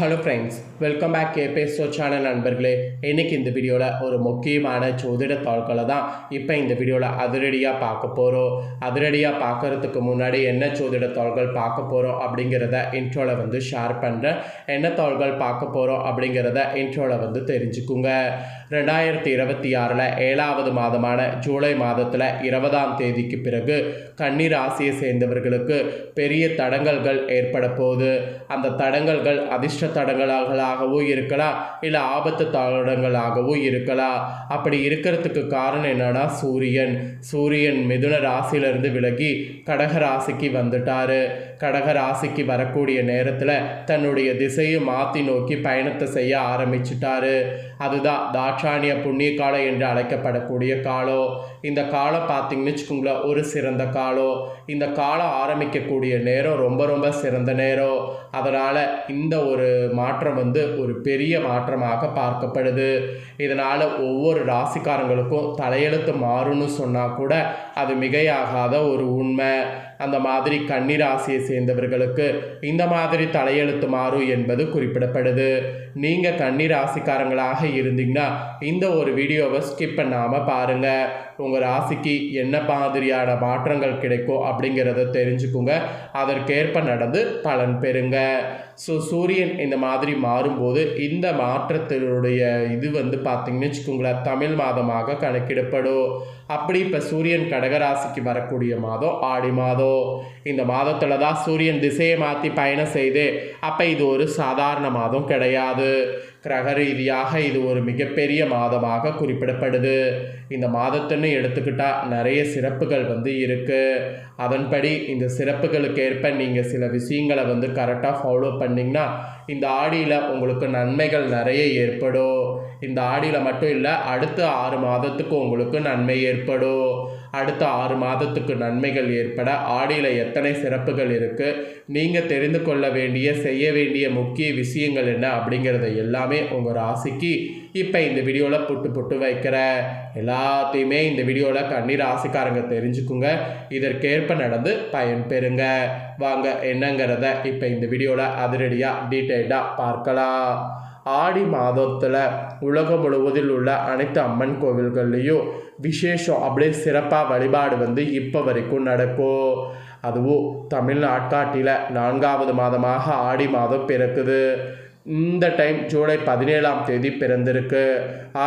Hello friends, welcome back கேபேஸ்டோ channel நண்பர்களே. இன்றைக்கி இந்த வீடியோவில் ஒரு முக்கியமான ஜோதிட தாள்களை தான் இப்போ இந்த வீடியோவில் அதிரடியாக பார்க்க போகிறோம். அதிரடியாக பார்க்குறதுக்கு முன்னாடி என்ன ஜோதிட தாள்கள் பார்க்க போகிறோம் அப்படிங்கிறத இன்ட்ரோவில் ஷேர் பண்ணுறேன். என்ன தாள்கள் பார்க்க போகிறோம் அப்படிங்கிறத இன்ட்ரோவில் தெரிஞ்சுக்குங்க. 2026 7வது மாதமான ஜூலை மாதத்தில் 20ஆம் தேதிக்கு பிறகு கன்னி ராசியை சேர்ந்தவர்களுக்கு பெரிய தடங்கல்கள் ஏற்பட போகுது. அந்த தடங்கல்கள் அதிர்ஷ்ட தடங்களாகவும் இருக்கலாம், இல்லை ஆபத்து தடங்களாகவும் இருக்கலாம். அப்படி இருக்கிறதுக்கு காரணம் என்னன்னா, சூரியன் மிதுன ராசியிலிருந்து விலகி கடக ராசிக்கு வந்துட்டாரு. கடக ராசிக்கு வரக்கூடிய நேரத்தில் தன்னுடைய திசையை மாற்றி நோக்கி பயணத்தை செய்ய ஆரம்பிச்சிட்டாரு. அதுதான் தாட்சாணிய புண்ணிய காலம் என்று அழைக்கப்படக்கூடிய காலம். இந்த காலம் பார்த்தீங்கன்னு வச்சுக்கோங்களேன், ஒரு சிறந்த காலம். இந்த காலம் ஆரம்பிக்கக்கூடிய நேரம் ரொம்ப ரொம்ப சிறந்த நேரம். அதனால் இந்த ஒரு மாற்றம் ஒரு பெரிய மாற்றமாக பார்க்கப்படுது. இதனால் ஒவ்வொரு ராசிக்காரங்களுக்கும் தலையெழுத்து மாறும்னு சொன்னால் கூட அது மிகையாகாத ஒரு உண்மை. அந்த மாதிரி கன்னி ராசியை சேர்ந்தவர்களுக்கு இந்த மாதிரி தலையெழுத்து மாறும் என்பது குறிப்பிடப்படுது. நீங்கள் கன்னி ராசிக்காரங்களாக இருந்தீங்கன்னா இந்த ஒரு வீடியோவை ஸ்கிப் பண்ணாமல் பாருங்கள். உங்கள் ராசிக்கு என்ன மாதிரியான மாற்றங்கள் கிடைக்கும் அப்படிங்கிறத தெரிஞ்சுக்குங்க. அதற்கேற்ப நடந்து பலன் பெறுங்க. சூரியன் இந்த மாதிரி மாறும்போது இந்த மாற்றத்தினுடைய இது பார்த்திங்கன்னு வச்சுக்கோங்களேன், தமிழ் மாதமாக கணக்கிடப்படும். அப்படி இப்போ சூரியன் கடகராசிக்கு வரக்கூடிய மாதம் ஆடி மாதம். இந்த மாதத்தில் தான் சூரியன் திசையை மாற்றி பயணம் செய்து, அப்போ இது ஒரு சாதாரண மாதம் கிடையாது. கிரக ரீதியாக இது ஒரு மிகப்பெரிய மாதமாக குறிப்பிடப்படுது. இந்த மாதத்துன்னு எடுத்துக்கிட்டால் நிறைய சிறப்புகள் இருக்குது. அதன்படி இந்த சிறப்புகளுக்கு ஏற்ப நீங்கள் சில விஷயங்களை கரெக்டாக ஃபாலோ பண்ணிங்கன்னா இந்த ஆடியில் உங்களுக்கு நன்மைகள் நிறைய ஏற்படும். இந்த ஆடியில் மட்டும் இல்லை, அடுத்த 6 மாதத்துக்கு உங்களுக்கு நன்மை ஏற்படும். அடுத்த 6 மாதத்துக்கு நன்மைகள் ஏற்பட ஆடியில் எத்தனை சிறப்புகள் இருக்குது, நீங்கள் தெரிந்து கொள்ள வேண்டிய செய்ய வேண்டிய முக்கிய விஷயங்கள் என்ன அப்படிங்கிறத எல்லாமே உங்கள் ராசிக்கு இப்போ இந்த வீடியோவில் புட்டு வைக்கிற எல்லாத்தையுமே இந்த வீடியோவில் கன்னி ராசிக்காரங்க தெரிஞ்சுக்குங்க. இதற்கேற்ப நடந்து பயன் பெறுங்க. வாங்க என்னங்கிறத இப்போ இந்த வீடியோவில் அதிரடியாக டீட்டெயில்டாக பார்க்கலாம். ஆடி மாதத்தில் உலகம் முழுவதில் உள்ள அனைத்து அம்மன் கோவில்கள்லேயும் விசேஷம் அப்படியே சிறப்பாக வழிபாடு இப்போ வரைக்கும் நடக்கும். அதுவும் தமிழ்நாட்காட்டில் 4வது மாதமாக ஆடி மாதம் பிறக்குது. இந்த டைம் ஜூலை 17ஆம் தேதி பிறந்திருக்கு.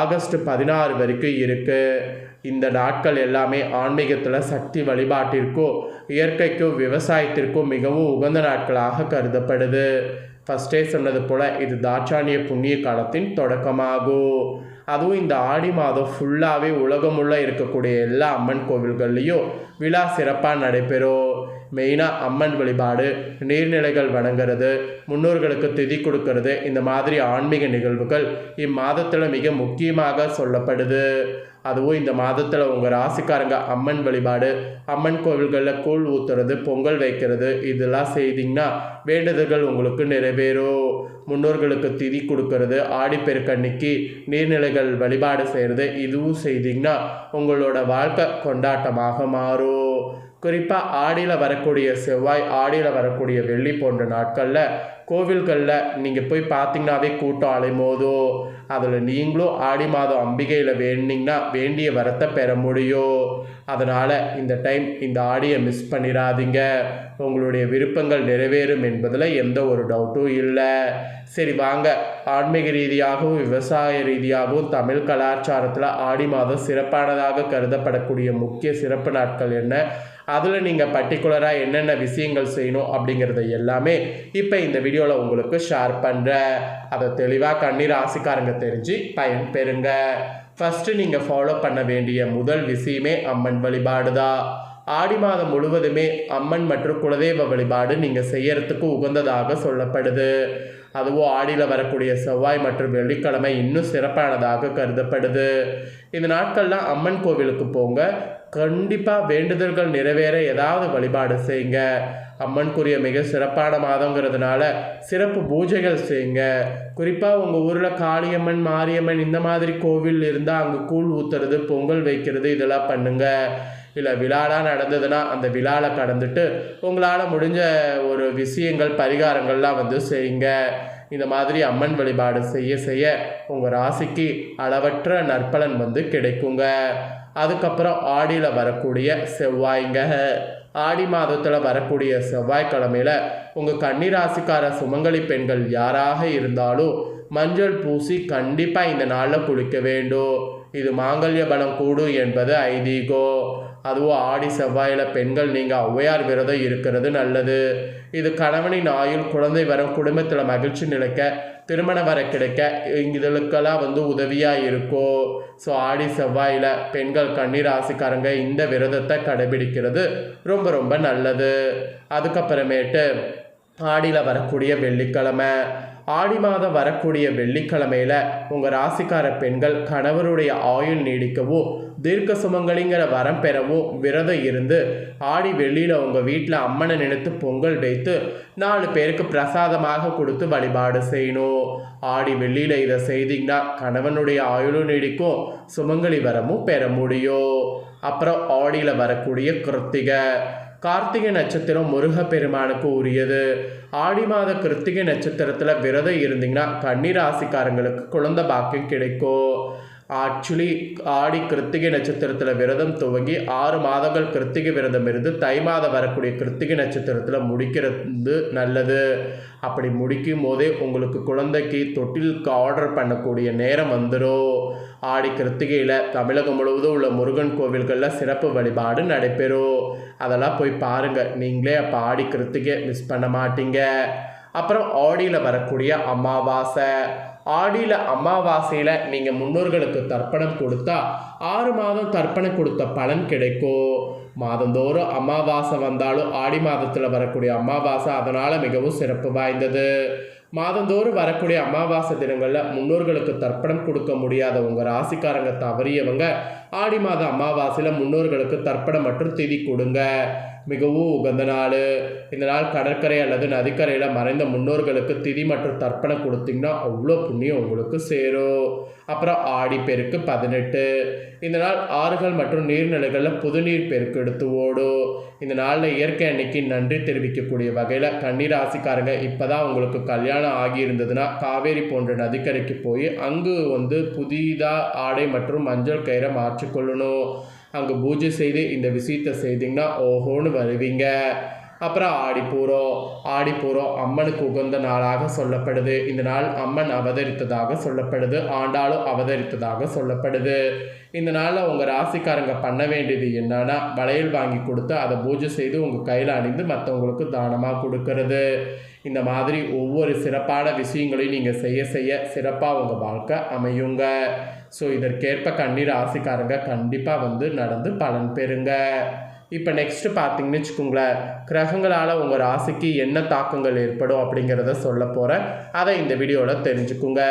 ஆகஸ்ட் 16 வரைக்கும் இருக்குது. இந்த நாட்கள் எல்லாமே ஆன்மீகத்தில் சக்தி வழிபாட்டிற்கும் இயற்கைக்கும் விவசாயத்திற்கும் மிகவும் உகந்த நாட்களாக கருதப்படுது. ஃபஸ்ட்டே சொன்னது போல் இது தாட்சாணிய புண்ணிய காலத்தின் தொடக்கமாகும். அதுவும் இந்த ஆடி மாதம் ஃபுல்லாகவே உலகமுள்ள இருக்கக்கூடிய எல்லா அம்மன் கோவில்கள்லேயும் விழா சிறப்பாக நடைபெறும். மெயினாக அம்மன் வழிபாடு, நீர்நிலைகள் வணங்குறது, முன்னோர்களுக்கு திதி கொடுக்கறது, இந்த மாதிரி ஆன்மீக நிகழ்வுகள் இம்மாதத்தில் மிக முக்கியமாக சொல்லப்படுது. அதுவும் இந்த மாதத்தில் உங்கள் ராசிக்காரங்க அம்மன் வழிபாடு, அம்மன் கோவில்களில் கூழ் ஊற்றுறது, பொங்கல் வைக்கிறது, இதெல்லாம் செய்திங்கன்னா வேண்டுதல்கள் உங்களுக்கு நிறைவேறும். முன்னோர்களுக்கு திதி கொடுக்கறது, ஆடிப்பெருக்கன்னைக்கு நீர்நிலைகள் வழிபாடு செய்கிறது, இதுவும் செய்திங்கன்னா உங்களோட வாழ்க்கை கொண்டாட்டமாக மாறும். குறிப்பாக ஆடியில் வரக்கூடிய செவ்வாய், ஆடியில் வரக்கூடிய வெள்ளி போன்ற நாட்களில் கோவில்களில் நீங்கள் போய் பார்த்தீங்கன்னாவே கூட்டம் அலைமோதும். அதில் நீங்களும் ஆடி மாதம் அம்பிகையில் வேண்டிங்கன்னா வேண்டிய வரத்தை பெற முடியும். அதனால் இந்த டைம் இந்த ஆடியை மிஸ் பண்ணிடாதீங்க. உங்களுடைய விருப்பங்கள் நிறைவேறும் என்பதில் எந்த ஒரு டவுட்டும் இல்லை. சரி வாங்க, ஆன்மீக ரீதியாகவும் விவசாய ரீதியாகவும் தமிழ் கலாச்சாரத்தில் ஆடி மாதம் சிறப்பானதாக கருதப்படக்கூடிய முக்கிய சிறப்பு நாட்கள் என்ன, அதில் நீங்கள் பர்டிகுலராக என்னென்ன விஷயங்கள் செய்யணும் அப்படிங்கிறத எல்லாமே இப்போ இந்த வீடியோவில் உங்களுக்கு ஷேர் பண்ணுறேன். அதை தெளிவாக கன்னி ராசிக்காரங்க தெரிஞ்சு பயன் பெறுங்க. ஃபஸ்ட்டு நீங்கள் ஃபாலோ பண்ண வேண்டிய முதல் விஷயமே அம்மன் வழிபாடு தான். ஆடி மாதம் முழுவதுமே அம்மன் மற்றும் குலதெய்வ வழிபாடு நீங்கள் செய்யறதுக்கு உகந்ததாக சொல்லப்படுது. அதுவும் ஆடியில் வரக்கூடிய செவ்வாய் மற்றும் வெள்ளிக்கிழமை இன்னும் சிறப்பானதாக கருதப்படுது. இந்த நாட்கள்லாம் அம்மன் கோவிலுக்கு போங்க. கண்டிப்பாக வேண்டுதல்கள் நிறைவேற ஏதாவது வழிபாடு செய்யுங்க. அம்மனுக்குரிய மிக சிறப்பான மாதங்கிறதுனால சிறப்பு பூஜைகள் செய்யுங்க. குறிப்பாக உங்கள் ஊரில் காளியம்மன், மாரியம்மன் இந்த மாதிரி கோவில் இருந்தால் அங்கே கூழ் ஊற்றுறது, பொங்கல் வைக்கிறது, இதெல்லாம் பண்ணுங்கள். இல்லை விழாலாம் நடந்ததுன்னா அந்த விழாவில் கடந்துட்டு உங்களால் முடிஞ்ச ஒரு விஷயங்கள் பரிகாரங்கள்லாம் செய்யுங்க. இந்த மாதிரி அம்மன் வழிபாடு செய்ய செய்ய உங்கள் ராசிக்கு அளவற்ற நற்பலன் வந்து கிடைக்குங்க. அதுக்கப்புறம் ஆடியில் வரக்கூடிய செவ்வாய்ங்க. ஆடி மாதத்தில் வரக்கூடிய செவ்வாய்க்கிழமையில் உங்கள் கன்னிராசிக்கார சுமங்கலி பெண்கள் யாராக இருந்தாலும் மஞ்சள் பூசி கண்டிப்பாக இந்த நாளில் குளிக்க வேண்டும். இது மாங்கல்ய பலம் கூடும் என்பது ஐதீகம். அதுவும் ஆடி செவ்வாயில் பெண்கள் நீங்கள் ஔவையார் விரதம் இருக்கிறது நல்லது. இது கணவனின் ஆயுள், குழந்தை வரம், குடும்பத்தில் மகிழ்ச்சி நிலைக்க, திருமணம் வர கிடைக்க இதற்கெல்லாம் வந்து உதவியாக இருக்கும். ஸோ ஆடி செவ்வாயில் பெண்கள் கன்னிராசிக்காரங்க இந்த விரதத்தை கடைபிடிக்கிறது ரொம்ப ரொம்ப நல்லது. அதுக்கப்புறமேட்டு ஆடியில் வரக்கூடிய வெள்ளிக்கிழமை. ஆடி மாதம் வரக்கூடிய வெள்ளிக்கிழமையில் உங்கள் ராசிக்கார பெண்கள் கணவருடைய ஆயுள் நீடிக்கவும் தீர்க்க சுமங்கலிங்கிற வரம் பெறவும் விரதம் இருந்து ஆடி வெள்ளியில் உங்கள் வீட்டில் அம்மனை நினைத்து பொங்கல் வைத்து 4 பேருக்கு பிரசாதமாக கொடுத்து வழிபாடு செய்யணும். ஆடி வெள்ளியில் இதை செய்தீங்கன்னா கணவனுடைய ஆயுளும் நீடிக்கும், சுமங்கலி வரமும் பெற முடியும். அப்புறம் ஆடியில் வரக்கூடிய கார்த்திகை நட்சத்திரம் முருகப்பெருமானுக்கு உரியது. ஆடி மாத கிருத்திகை நட்சத்திரத்தில் விரதம் இருந்தீங்கன்னா கன்னிராசிக்காரங்களுக்கு குழந்தை பாக்கியம் கிடைக்கும். ஆக்சுவலி ஆடி கிருத்திகை நட்சத்திரத்தில் விரதம் துவங்கி 6 மாதங்கள் கிருத்திகை விரதம் இருந்து தை மாதம் வரக்கூடிய கிருத்திகை நட்சத்திரத்தில் முடிக்கிறது நல்லது. அப்படி முடிக்கும் போதே உங்களுக்கு குழந்தைக்கு தொட்டிலுக்கு ஆர்டர் பண்ணக்கூடிய நேரம் வந்துடும். ஆடி கிருத்திகையில் தமிழகம் முழுவதும் உள்ள முருகன் கோவில்களில் சிறப்பு வழிபாடு நடைபெறும். அதெல்லாம் போய் பாருங்கள். நீங்களே அப்போ ஆடி கிருத்திகை மிஸ் பண்ண மாட்டீங்க. அப்புறம் ஆடியில் வரக்கூடிய அமாவாசை. ஆடியில் அமாவாசையில் நீங்கள் முன்னோர்களுக்கு தர்ப்பணம் கொடுத்தா 6 மாதம் தர்ப்பணம் கொடுத்த பலன் கிடைக்கும். மாதந்தோறும் அமாவாசை வந்தாலும் ஆடி மாதத்தில் வரக்கூடிய அமாவாசை அதனால் மிகவும் சிறப்பு வாய்ந்தது. மாதந்தோறும் வரக்கூடிய அமாவாசை தினங்களில் முன்னோர்களுக்கு தர்ப்பணம் கொடுக்க முடியாத உங்கள் ராசிக்காரங்க தவறியவங்க ஆடி மாத அமாவாசையில் முன்னோர்களுக்கு தர்ப்பணம் மற்றும் திதி கொடுங்க. மிகவும் உகந்த நாள். இந்த நாள் கடற்கரை அல்லது நதிக்கரையில் மறைந்த முன்னோர்களுக்கு திதி மற்றும் தர்ப்பணம் கொடுத்தீங்கன்னா அவ்வளோ புண்ணியம் உங்களுக்கு சேரும். அப்புறம் ஆடி பெருக்கு 18. இந்த நாள் ஆறுகள் மற்றும் நீர்நிலைகளில் புதுநீர் பெருக்கு எடுத்து ஓடும். இந்த நாளில் இயற்கை அன்னைக்கு நன்றி தெரிவிக்கக்கூடிய வகையில் கன்னிராசிக்காரங்க இப்போ தான் உங்களுக்கு கல்யாணம் ஆகியிருந்ததுன்னா காவேரி போன்ற நதிக்கரைக்கு போய் அங்கு வந்து புதிதாக ஆடை மற்றும் மஞ்சள் கயிறை மாற்றிக்கொள்ளணும். அங்கே பூஜை செய்து இந்த விஷயத்தை செய்திங்கன்னா ஓஹோன்னு வருவீங்க. அப்புறம் ஆடிப்பூரம் அம்மனுக்கு உகந்த நாளாக சொல்லப்படுது. இந்த நாள் அம்மன் அவதரித்ததாக சொல்லப்படுது, ஆண்டாளும் அவதரித்ததாக சொல்லப்படுது. இந்த நாளில் உங்கள் ராசிக்காரங்க பண்ண வேண்டியது என்னன்னா வளையல் வாங்கி கொடுத்து அதை பூஜை செய்து உங்கள் கையில் அணிந்து மற்றவங்களுக்கு தானமாக கொடுக்கறது. இந்த மாதிரி ஒவ்வொரு சிறப்பான விஷயங்களையும் நீங்கள் செய்ய செய்ய சிறப்பாக உங்கள் வாழ்க்கை அமையுங்க. ஸோ இதற்கேற்ப கன்னிராசிக்காரங்க கண்டிப்பாக வந்து நடந்து பலன் பெறுங்க. இப்போ நெக்ஸ்ட்டு பார்த்தீங்கன்னு வச்சுக்கோங்களேன், கிரகங்களால் உங்கள் ராசிக்கு என்ன தாக்கங்கள் ஏற்படும் அப்படிங்கிறத சொல்ல போகிறேன். அதை இந்த வீடியோவில் தெரிஞ்சுக்குங்க.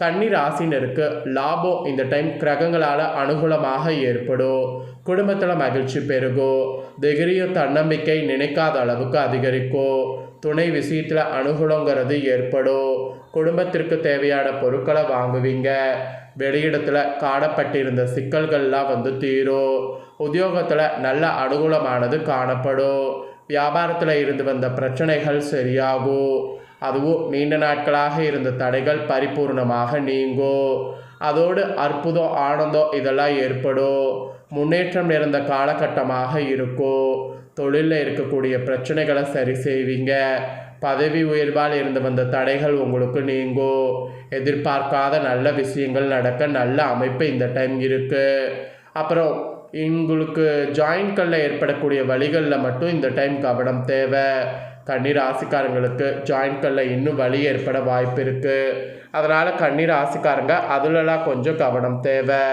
கன்னி ராசினருக்கு லாபம் இந்த டைம் கிரகங்களால் அனுகூலமாக ஏற்படும். குடும்பத்தில் மகிழ்ச்சி பெருகும். தைரியம் தன்னம்பிக்கை நினைக்காத அளவுக்கு அதிகரிக்கும். துணை விஷயத்தில் அனுகூலங்கிறது ஏற்படும். குடும்பத்திற்கு தேவையான பொருட்களை வாங்குவீங்க. வெளியிடத்தில் காணப்பட்டிருந்த சிக்கல்கள்லாம் வந்து தீரும். உத்தியோகத்தில் நல்ல அனுகூலமானது காணப்படும். வியாபாரத்தில் இருந்து வந்த பிரச்சனைகள் சரியாகும். அதுவும் நீண்ட நாட்களாக இருந்த தடைகள் பரிபூர்ணமாக நீங்கும். அதோடு அற்புதம், ஆனந்தம் இதெல்லாம் ஏற்படும். முன்னேற்றம் நிறைந்த காலகட்டமாக இருக்கும். தொழிலில் இருக்கக்கூடிய பிரச்சனைகளை சரி செய்வீங்க. பதவி உயர்வால் இருந்து வந்த தடைகள் உங்களுக்கு நீங்கும். எதிர்பார்க்காத நல்ல விஷயங்கள் நடக்க நல்ல அமைப்பு இந்த டைம் இருக்குது. அப்புறம் உங்களுக்கு ஜாயின்ட்களில் ஏற்படக்கூடிய வலிகளில் மட்டும் இந்த டைம் கவனம் தேவை. கன்னிராசிக்காரங்களுக்கு ஜாயின்ட்களில் இன்னும் வலி ஏற்பட வாய்ப்பு இருக்குது. அதனால் கன்னிராசிக்காரங்க அதிலலாம் கொஞ்சம் கவனம் தேவை.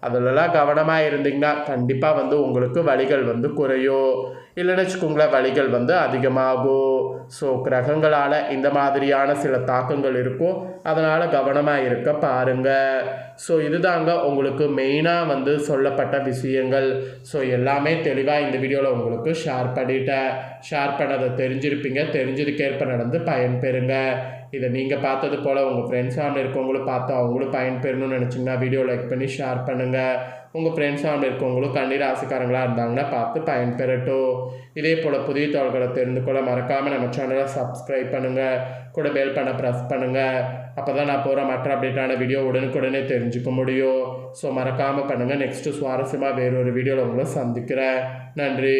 அதிலலாம் கவனமாக இருந்தீங்கன்னா கண்டிப்பாக வந்து உங்களுக்கு வலிகள் வந்து குறையும். இல்லைன்னு வச்சுக்கோங்களேன், வலிகள் வந்து அதிகமாகும். ஸோ கிரகங்களால் இந்த மாதிரியான சில தாக்கங்கள் இருக்கும். அதனால் கவனமாக இருக்க பாருங்கள். ஸோ இதுதாங்க உங்களுக்கு மெயினாக வந்து சொல்லப்பட்ட விஷயங்கள். ஸோ எல்லாமே தெளிவாக இந்த வீடியோவில் உங்களுக்கு ஷேர் பண்ணிட்டேன். ஷேர் பண்ணதை தெரிஞ்சிருப்பீங்க. தெரிஞ்சதுக்கேற்ப நடந்து பயன்பெறுங்க. இதை நீங்கள் பார்த்தது போல் உங்கள் ஃப்ரெண்ட்ஸ் ஃபேமிலி இருக்கவங்களும் பார்த்து அவங்களும் பயன்பெறணும்னு நினச்சிங்கன்னா வீடியோ லைக் பண்ணி ஷேர் பண்ணுங்கள். உங்கள் ஃப்ரெண்ட்ஸ் ஃபேமிலி இருக்கவங்களும் கன்னி ராசிக்காரங்களாக இருந்தாங்கன்னா பார்த்து பயன்பெறட்டும். இதே போல் புதிய தகவல்களை தெரிந்து கொள்ள மறக்காமல் நம்ம சேனலை சப்ஸ்கிரைப் பண்ணுங்கள், கூட பெல் பண்ண ப்ரெஸ் பண்ணுங்கள். அப்போ தான் நான் போகிற மற்ற அப்டேட்டான வீடியோ உடனுக்குடனே தெரிஞ்சுக்க முடியும். ஸோ மறக்காமல் பண்ணுங்கள். நெக்ஸ்ட்டு சுவாரஸ்யமாக வேறொரு வீடியோவில் உங்களை சந்திக்கிறேன். நன்றி.